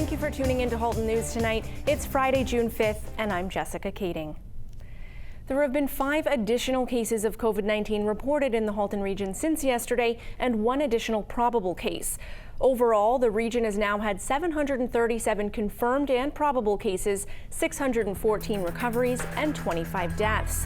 Thank you for tuning in to Halton News tonight. It's Friday, June 5th, and I'm Jessica Kading. There have been 5 additional cases of COVID-19 reported in the Halton region since yesterday, and 1 additional probable case. Overall, the region has now had 737 confirmed and probable cases, 614 recoveries, and 25 deaths.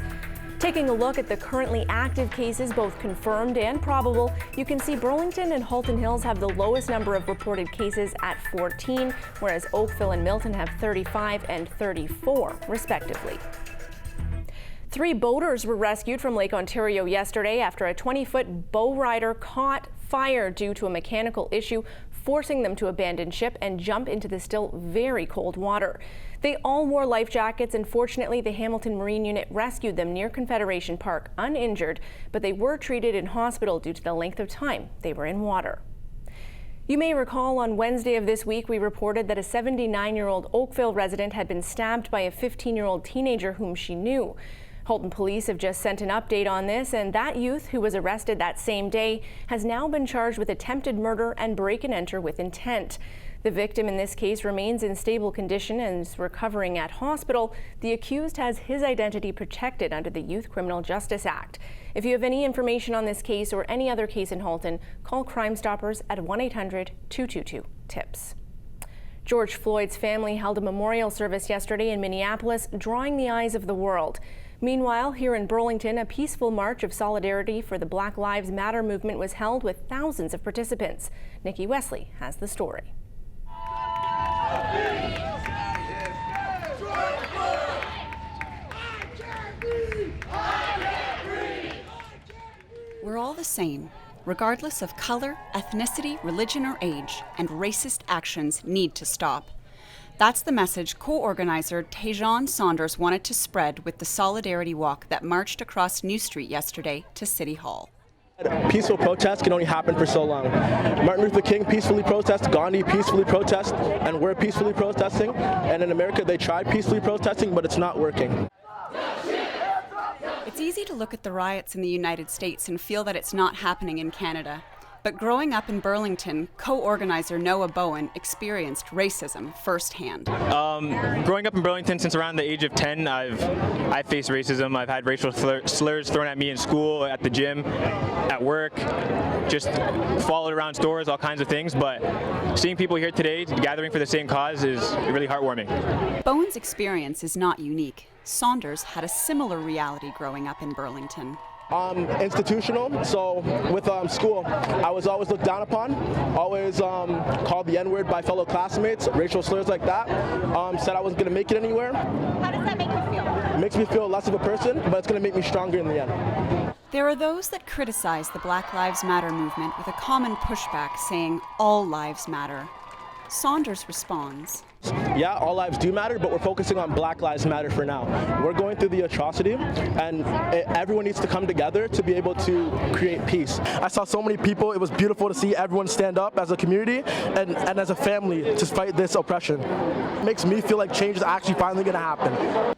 Taking a look at the currently active cases, both confirmed and probable, you can see Burlington and Halton Hills have the lowest number of reported cases at 14, whereas Oakville and Milton have 35 and 34, respectively. 3 boaters were rescued from Lake Ontario yesterday after a 20-foot bow rider caught fire due to a mechanical issue, forcing them to abandon ship and jump into the still very cold water. They all wore life jackets, and fortunately the Hamilton Marine Unit rescued them near Confederation Park uninjured, but they were treated in hospital due to the length of time they were in water. You may recall on Wednesday of this week we reported that a 79-year-old Oakville resident had been stabbed by a 15-year-old teenager whom she knew. Halton police have just sent an update on this, and that youth, who was arrested that same day, has now been charged with attempted murder and break-and-enter with intent. The victim in this case remains in stable condition and is recovering at hospital. The accused has his identity protected under the Youth Criminal Justice Act. If you have any information on this case or any other case in Halton, call Crime Stoppers at 1-800-222-TIPS. George Floyd's family held a memorial service yesterday in Minneapolis, drawing the eyes of the world. Meanwhile, here in Burlington, a peaceful march of solidarity for the Black Lives Matter movement was held with thousands of participants. Nikki Wesley has the story. We're all the same, regardless of color, ethnicity, religion, or age, and racist actions need to stop. That's the message co-organizer Tejan Saunders wanted to spread with the Solidarity Walk that marched across New Street yesterday to City Hall. Peaceful protests can only happen for so long. Martin Luther King peacefully protested, Gandhi peacefully protested, and we're peacefully protesting. And in America, they tried peacefully protesting, but it's not working. It's easy to look at the riots in the United States and feel that it's not happening in Canada. But growing up in Burlington, co-organizer Noah Bowen experienced racism firsthand. Growing up in Burlington since around the age of 10, I've faced racism. I've had racial slurs thrown at me in school, at the gym, at work, just followed around stores, all kinds of things. But seeing people here today gathering for the same cause is really heartwarming. Bowen's experience is not unique. Saunders had a similar reality growing up in Burlington. Institutional. So with school, I was always looked down upon, always called the N-word by fellow classmates, racial slurs like that, said I wasn't going to make it anywhere. How does that make you feel? It makes me feel less of a person, but it's going to make me stronger in the end. There are those that criticize the Black Lives Matter movement with a common pushback saying all lives matter. Saunders responds. Yeah, all lives do matter, but we're focusing on Black Lives Matter for now. We're going through the atrocity, and everyone needs to come together to be able to create peace. I saw so many people. It was beautiful to see everyone stand up as a community and as a family to fight this oppression. It makes me feel like change is actually finally going to happen.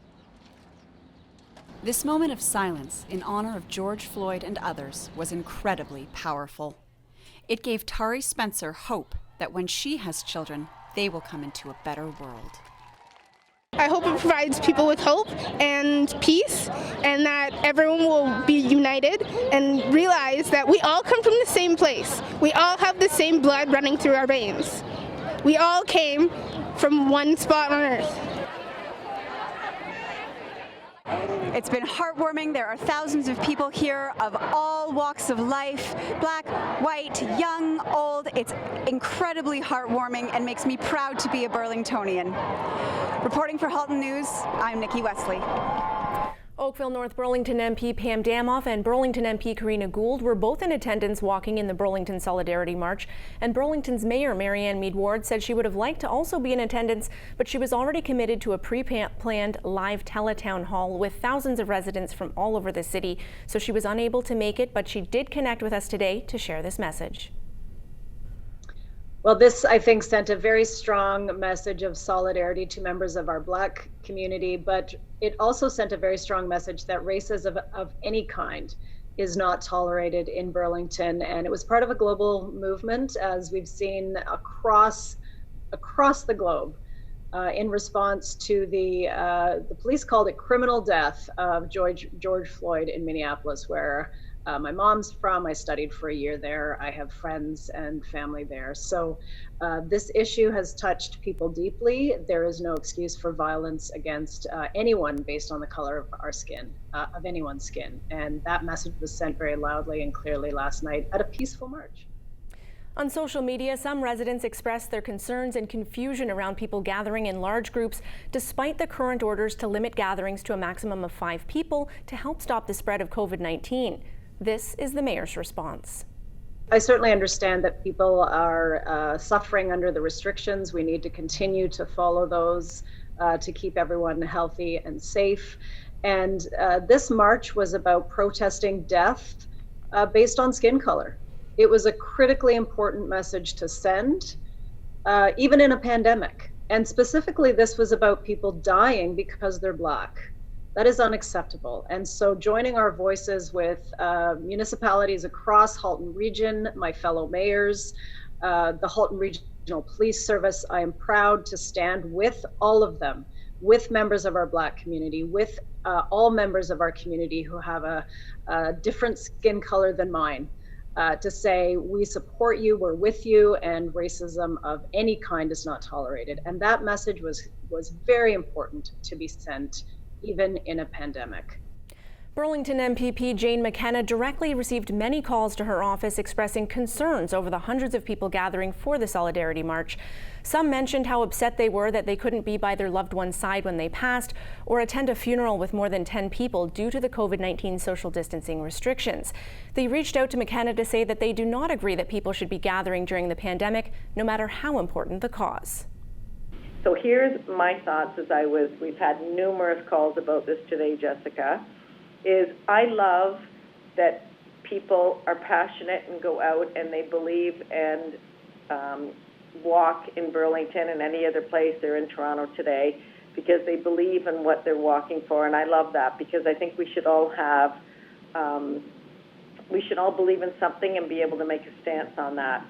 This moment of silence in honor of George Floyd and others was incredibly powerful. It gave Tari Spencer hope that when she has children, they will come into a better world. I hope it provides people with hope and peace, and that everyone will be united and realize that we all come from the same place. We all have the same blood running through our veins. We all came from one spot on earth. It's been heartwarming. There are thousands of people here of all walks of life, black, white, young, old. It's incredibly heartwarming and makes me proud to be a Burlingtonian. Reporting for Halton News, I'm Nikki Wesley. Oakville North Burlington MP Pam Damoff and Burlington MP Karina Gould were both in attendance walking in the Burlington Solidarity March, and Burlington's Mayor Marianne Mead Ward said she would have liked to also be in attendance, but she was already committed to a pre-planned live teletown hall with thousands of residents from all over the city, so she was unable to make it, but she did connect with us today to share this message. Well, this, I think, sent a very strong message of solidarity to members of our Black community, but it also sent a very strong message that racism of any kind is not tolerated in Burlington. And it was part of a global movement, as we've seen across across the globe in response to the police called it criminal death of George Floyd in Minneapolis, where my mom's from. I studied for a year there. I have friends and family there. So this issue has touched people deeply. There is no excuse for violence against anyone based on the color of our skin, of anyone's skin. And that message was sent very loudly and clearly last night at a peaceful march. On social media, some residents expressed their concerns and confusion around people gathering in large groups, despite the current orders to limit gatherings to a maximum of 5 people to help stop the spread of COVID-19. This is the mayor's response. I certainly understand that people are suffering under the restrictions. We need to continue to follow those to keep everyone healthy and safe. And this march was about protesting death based on skin color. It was a critically important message to send, even in a pandemic. And specifically, this was about people dying because they're Black. That is unacceptable. And so joining our voices with municipalities across Halton Region, my fellow mayors, the Halton Regional Police Service, I am proud to stand with all of them, with members of our Black community, with all members of our community who have a different skin color than mine, to say we support you, we're with you, and racism of any kind is not tolerated. And that message was very important to be sent, even in a pandemic. Burlington MPP Jane McKenna directly received many calls to her office expressing concerns over the hundreds of people gathering for the Solidarity March. Some mentioned how upset they were that they couldn't be by their loved one's side when they passed or attend a funeral with more than 10 people due to the COVID-19 social distancing restrictions. They reached out to McKenna to say that they do not agree that people should be gathering during the pandemic, no matter how important the cause. So here's my thoughts we've had numerous calls about this today, Jessica, is I love that people are passionate and go out and they believe and walk in Burlington and any other place. They're in Toronto today because they believe in what they're walking for, and I love that because I think we should all have, we should all believe in something and be able to make a stance on that.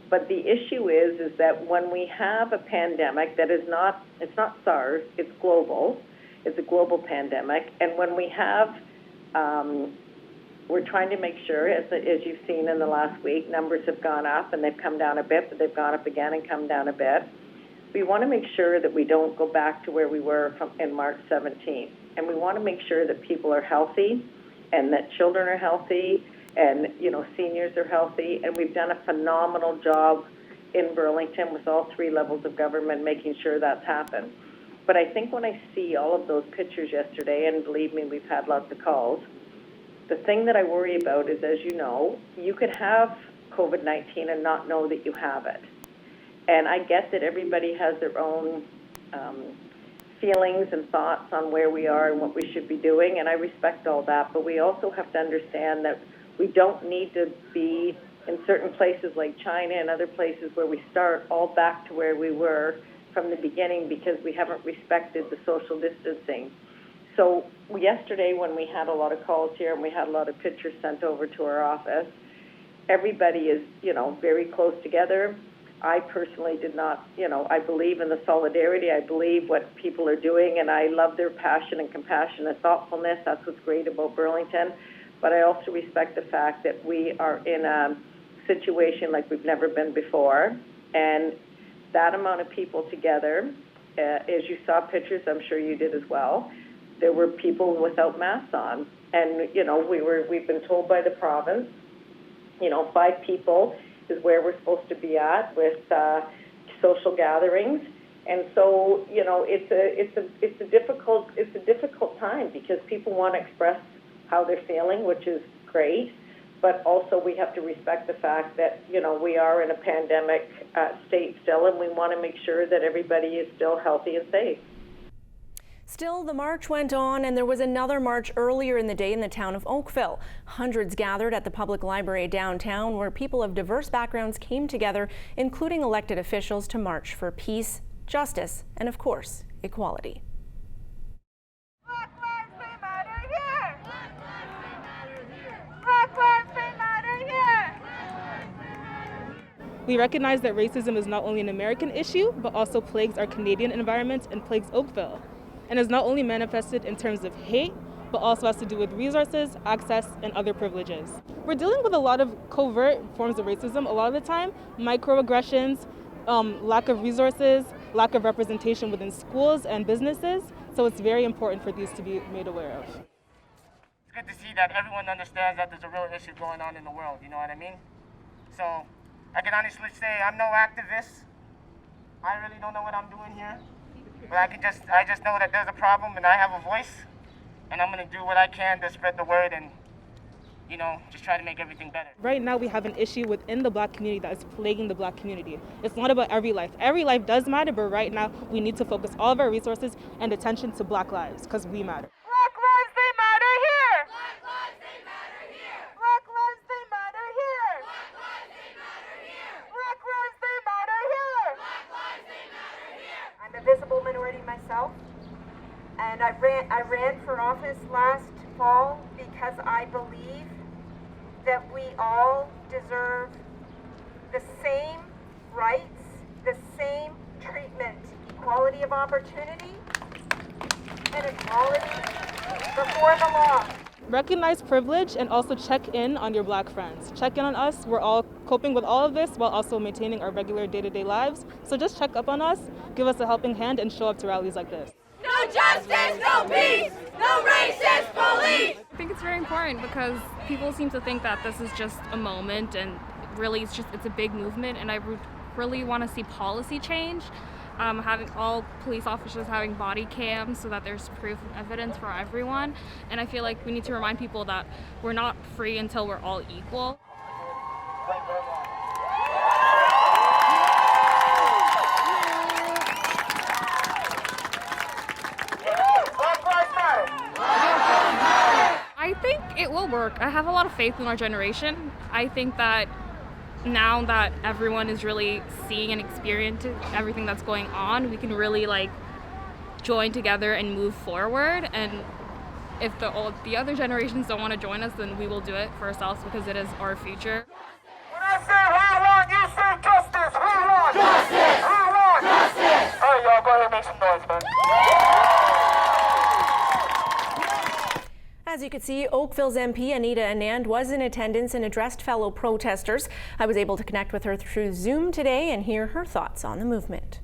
But the issue is that when we have a pandemic that is not, it's not SARS, it's global, it's a global pandemic, and when we have, we're trying to make sure, as you've seen in the last week, numbers have gone up and they've come down a bit, but they've gone up again and come down a bit. We want to make sure that we don't go back to where we were in March 17th. And we want to make sure that people are healthy and that children are healthy and, seniors are healthy. And we've done a phenomenal job in Burlington with all 3 levels of government making sure that's happened. But I think when I see all of those pictures yesterday, and believe me, we've had lots of calls, the thing that I worry about is, as you know, you could have COVID-19 and not know that you have it. And I get that everybody has their own feelings and thoughts on where we are and what we should be doing, and I respect all that, but we also have to understand that we don't need to be in certain places like China and other places where we start all back to where we were from the beginning because we haven't respected the social distancing. So yesterday when we had a lot of calls here and we had a lot of pictures sent over to our office, everybody is, very close together. I personally did not, I believe in the solidarity. I believe what people are doing, and I love their passion and compassion and thoughtfulness. That's what's great about Burlington. But I also respect the fact that we are in a situation like we've never been before. And that amount of people together, as you saw pictures, I'm sure you did as well, there were people without masks on. And, we've been told by the province, 5 people is where we're supposed to be at with social gatherings. And so, it's a difficult time because people want to express how they're feeling, which is great. But also we have to respect the fact that, we are in a pandemic state still, and we want to make sure that everybody is still healthy and safe. Still, the march went on, and there was another march earlier in the day in the town of Oakville. Hundreds gathered at the public library downtown, where people of diverse backgrounds came together, including elected officials, to march for peace, justice, and of course, equality. Black lives may matter here! Black lives may matter here! We recognize that racism is not only an American issue, but also plagues our Canadian environment and plagues Oakville, and is not only manifested in terms of hate, but also has to do with resources, access, and other privileges. We're dealing with a lot of covert forms of racism a lot of the time, microaggressions, lack of resources, lack of representation within schools and businesses, so it's very important for these to be made aware of. It's good to see that everyone understands that there's a real issue going on in the world, you know what I mean? So I can honestly say I'm no activist. I really don't know what I'm doing here, but I just know that there's a problem and I have a voice, and I'm gonna do what I can to spread the word and, you know, just try to make everything better. Right now we have an issue within the Black community that is plaguing the Black community. It's not about every life. Every life does matter, but right now we need to focus all of our resources and attention to Black lives, because we matter. Black lives, they matter here. Black lives, they matter here. Black lives, they matter here. Black lives, they matter here. Black lives, they matter here. I'm a visible minority myself, and I ran for office last fall because I believe that we all deserve the same rights, the same treatment, equality of opportunity, and equality before the law. Recognize privilege and also check in on your Black friends. Check in on us. We're all coping with all of this while also maintaining our regular day-to-day lives. So just check up on us, give us a helping hand, and show up to rallies like this. No justice, no peace, no racist police. I think it's very important because people seem to think that this is just a moment, and really it's a big movement, and I really want to see policy change. Having all police officers having body cams so that there's proof and evidence for everyone, and I feel like we need to remind people that we're not free until we're all equal. I think it will work. I have a lot of faith in our generation. I think that now that everyone is really seeing and experiencing everything that's going on, we can really join together and move forward. And if the other generations don't want to join us, then we will do it for ourselves because it is our future. When I say we want, you say justice. We want justice. We want justice. All right, y'all, go ahead and make some noise, man. As you could see, Oakville's MP Anita Anand was in attendance and addressed fellow protesters. I was able to connect with her through Zoom today and hear her thoughts on the movement.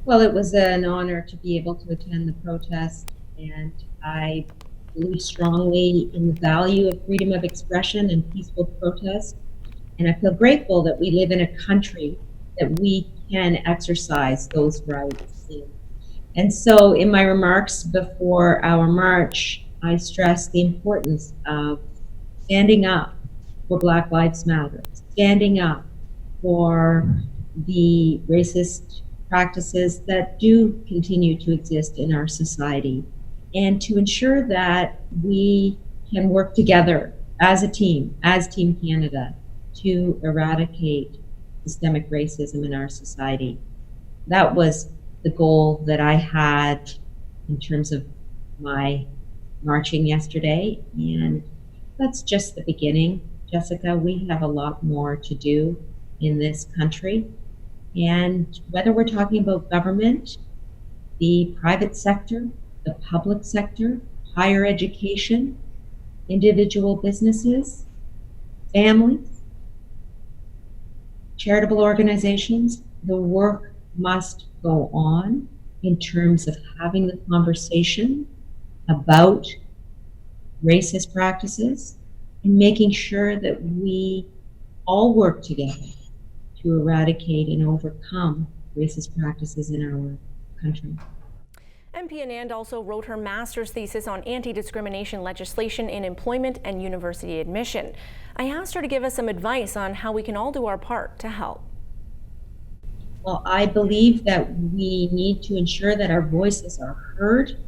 Well, it was an honor to be able to attend the protest, and I believe strongly in the value of freedom of expression and peaceful protest. And I feel grateful that we live in a country that we can exercise those rights in. And so in my remarks before our march, I stress the importance of standing up for Black Lives Matter, standing up for the racist practices that do continue to exist in our society, and to ensure that we can work together as a team, as Team Canada, to eradicate systemic racism in our society. That was the goal that I had in terms of my marching yesterday, and that's just the beginning. Jessica, we have a lot more to do in this country, and whether we're talking about government, the private sector, the public sector, higher education, individual businesses, families, charitable organizations, the work must go on in terms of having the conversation about racist practices and making sure that we all work together to eradicate and overcome racist practices in our country. MP Anand also wrote her master's thesis on anti-discrimination legislation in employment and university admission. I asked her to give us some advice on how we can all do our part to help. Well, I believe that we need to ensure that our voices are heard,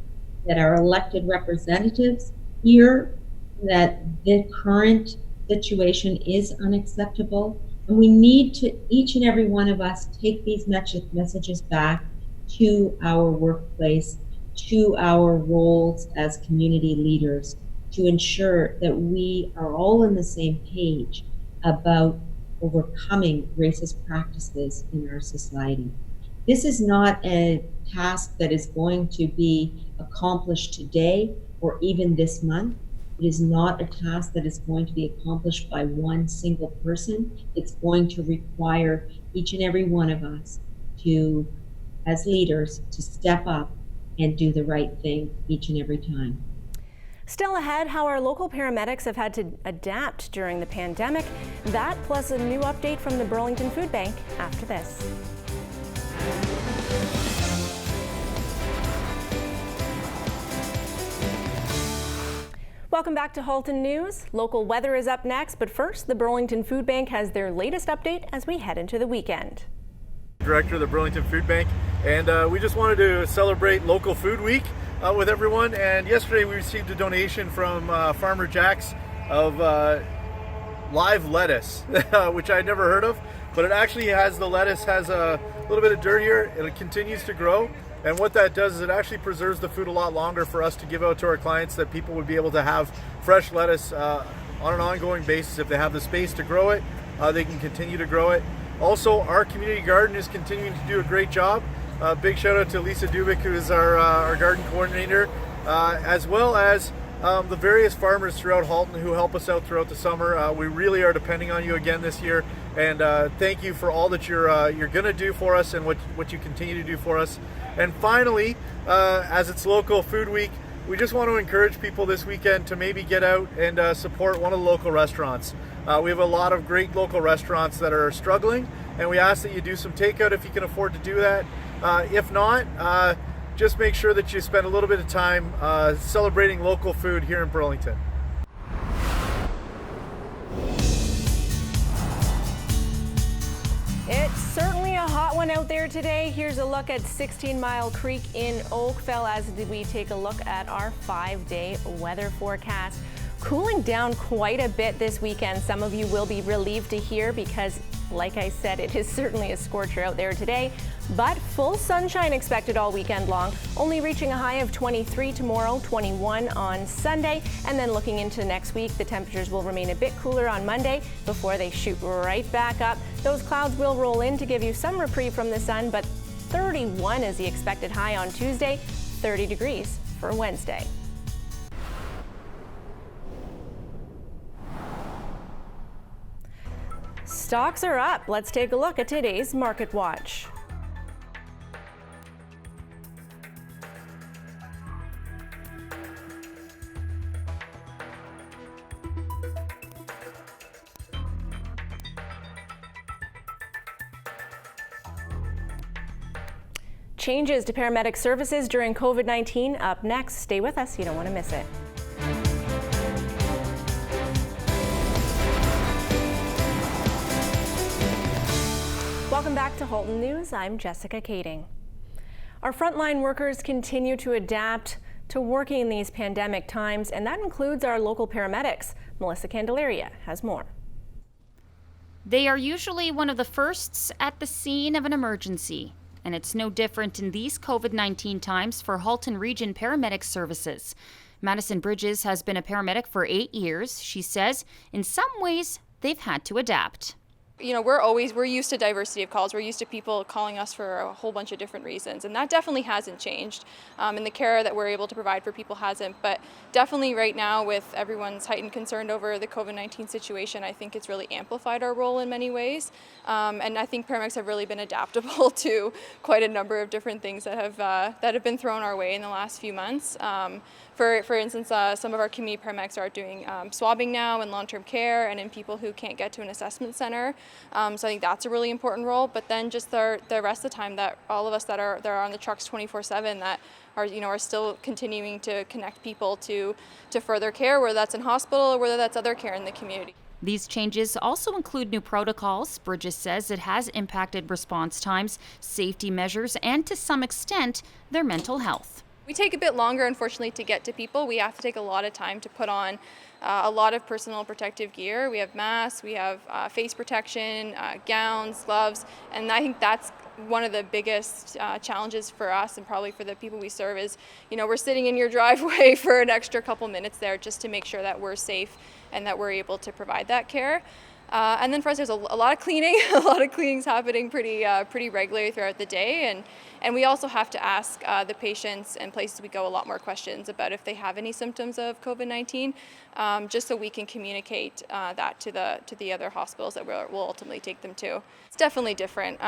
that our elected representatives hear that the current situation is unacceptable. And we need to, each and every one of us, take these messages back to our workplace, to our roles as community leaders, to ensure that we are all on the same page about overcoming racist practices in our society. This is not a task that is going to be accomplished today or even this month. It is not a task that is going to be accomplished by one single person. It's going to require each and every one of us to, as leaders, to step up and do the right thing each and every time. Still ahead, how our local paramedics have had to adapt during the pandemic. That plus a new update from the Burlington Food Bank after this. Welcome back to Halton News. Local weather is up next, but first, the Burlington Food Bank has their latest update as we head into the weekend. Director of the Burlington Food Bank, and we just wanted to celebrate Local Food Week with everyone. And yesterday we received a donation from Farmer Jack's of live lettuce, which I had never heard of, but it actually has, the lettuce has a little bit of dirt here. It continues to grow, and what that does is it actually preserves the food a lot longer for us to give out to our clients, that people would be able to have fresh lettuce on an ongoing basis. If they have the space to grow it, they can continue to grow it. Also, our community garden is continuing to do a great job. Big shout out to Lisa Dubik, who is our garden coordinator, as well as the various farmers throughout Halton who help us out throughout the summer. We really are depending on you again this year, and thank you for all that you're going to do for us and what you continue to do for us. And finally, as it's Local Food Week, we just want to encourage people this weekend to maybe get out and support one of the local restaurants. We have a lot of great local restaurants that are struggling, and we ask that you do some takeout if you can afford to do that. If not, just make sure that you spend a little bit of time celebrating local food here in Burlington. It's certainly a hot one out there today. Here's a look at 16 Mile Creek in Oakville as we take a look at our 5-day weather forecast. Cooling down quite a bit this weekend. Some of you will be relieved to hear because, like I said, it is certainly a scorcher out there today. But full sunshine expected all weekend long, only reaching a high of 23 tomorrow, 21 on Sunday. And then looking into next week, the temperatures will remain a bit cooler on Monday before they shoot right back up. Those clouds will roll in to give you some reprieve from the sun, but 31 is the expected high on Tuesday, 30 degrees for Wednesday. Stocks are up. Let's take a look at today's Market Watch. Changes to paramedic services during COVID-19 up next. Stay with us, you don't want to miss it. Welcome back to Halton News. I'm Jessica Kading. Our frontline workers continue to adapt to working in these pandemic times, and that includes our local paramedics. Melissa Candelaria has more. They are usually one of the firsts at the scene of an emergency, and it's no different in these COVID-19 times for Halton Region Paramedic Services. Madison Bridges has been a paramedic for 8 years. She says in some ways they've had to adapt. You know, we're used to diversity of calls. We're used to people calling us for a whole bunch of different reasons, and that definitely hasn't changed. And the care that we're able to provide for people hasn't, but definitely right now with everyone's heightened concern over the COVID-19 situation, I think it's really amplified our role in many ways. And I think paramedics have really been adaptable to quite a number of different things that have been thrown our way in the last few months. For instance, some of our community paramedics are doing swabbing now in long-term care and in people who can't get to an assessment center. So I think that's a really important role. But then just the rest of the time, that all of us that are on the trucks 24/7 that are still continuing to connect people to further care, whether that's in hospital or whether that's other care in the community. These changes also include new protocols. Bridges says it has impacted response times, safety measures, and to some extent, their mental health. We take a bit longer, unfortunately, to get to people. We have to take a lot of time to put on a lot of personal protective gear. We have masks, we have face protection, gowns, gloves, and I think that's one of the biggest challenges for us and probably for the people we serve is, we're sitting in your driveway for an extra couple minutes there just to make sure that we're safe and that we're able to provide that care. And then for us, there's a lot of cleaning. A lot of cleaning's happening pretty regularly throughout the day, and we also have to ask the patients and places we go a lot more questions about if they have any symptoms of COVID-19, just so we can communicate that to the other hospitals that we'll ultimately take them to. It's definitely different.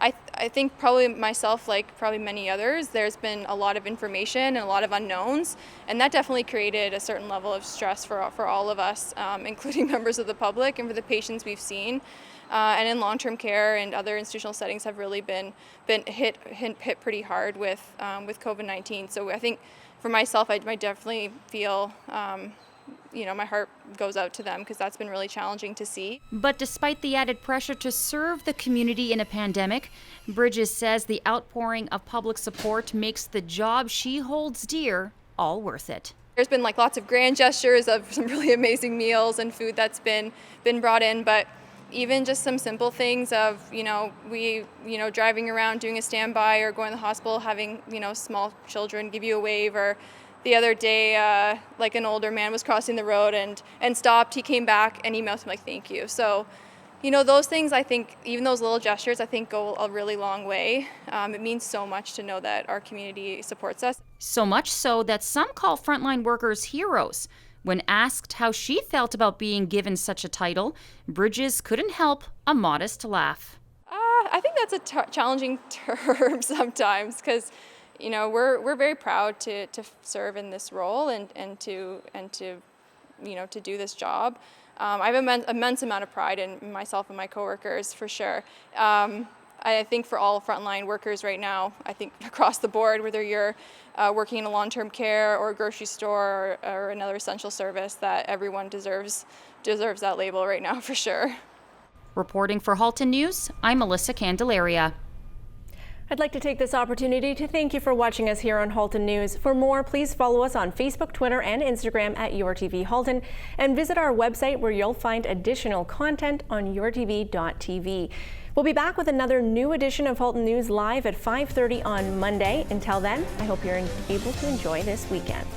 I think probably myself, like probably many others, there's been a lot of information and a lot of unknowns, and that definitely created a certain level of stress for all of us, including members of the public and for the patients we've seen. And in long-term care and other institutional settings have really been hit pretty hard with COVID-19. So I think for myself, I definitely feel my heart goes out to them because that's been really challenging to see. But despite the added pressure to serve the community in a pandemic, Bridges says the outpouring of public support makes the job she holds dear all worth it. There's been like lots of grand gestures of some really amazing meals and food that's been brought in, but even just some simple things of, driving around doing a standby or going to the hospital, having, small children give you a wave, or the other day, like an older man was crossing the road and stopped. He came back and emailed him like, thank you. So, those things, I think, even those little gestures, I think go a really long way. It means so much to know that our community supports us. So much so that some call frontline workers heroes. When asked how she felt about being given such a title, Bridges couldn't help a modest laugh. I think that's a challenging term sometimes because, we're very proud to serve in this role and to do this job. I have an immense amount of pride in myself and my coworkers, for sure. I think for all frontline workers right now, I think across the board, whether you're working in a long-term care or a grocery store or another essential service, that everyone deserves that label right now, for sure. Reporting for Halton News, I'm Melissa Candelaria. I'd like to take this opportunity to thank you for watching us here on Halton News. For more, please follow us on Facebook, Twitter, and Instagram at YourTV Halton, and visit our website where you'll find additional content on yourtv.tv. We'll be back with another new edition of Halton News live at 5:30 on Monday. Until then, I hope you're able to enjoy this weekend.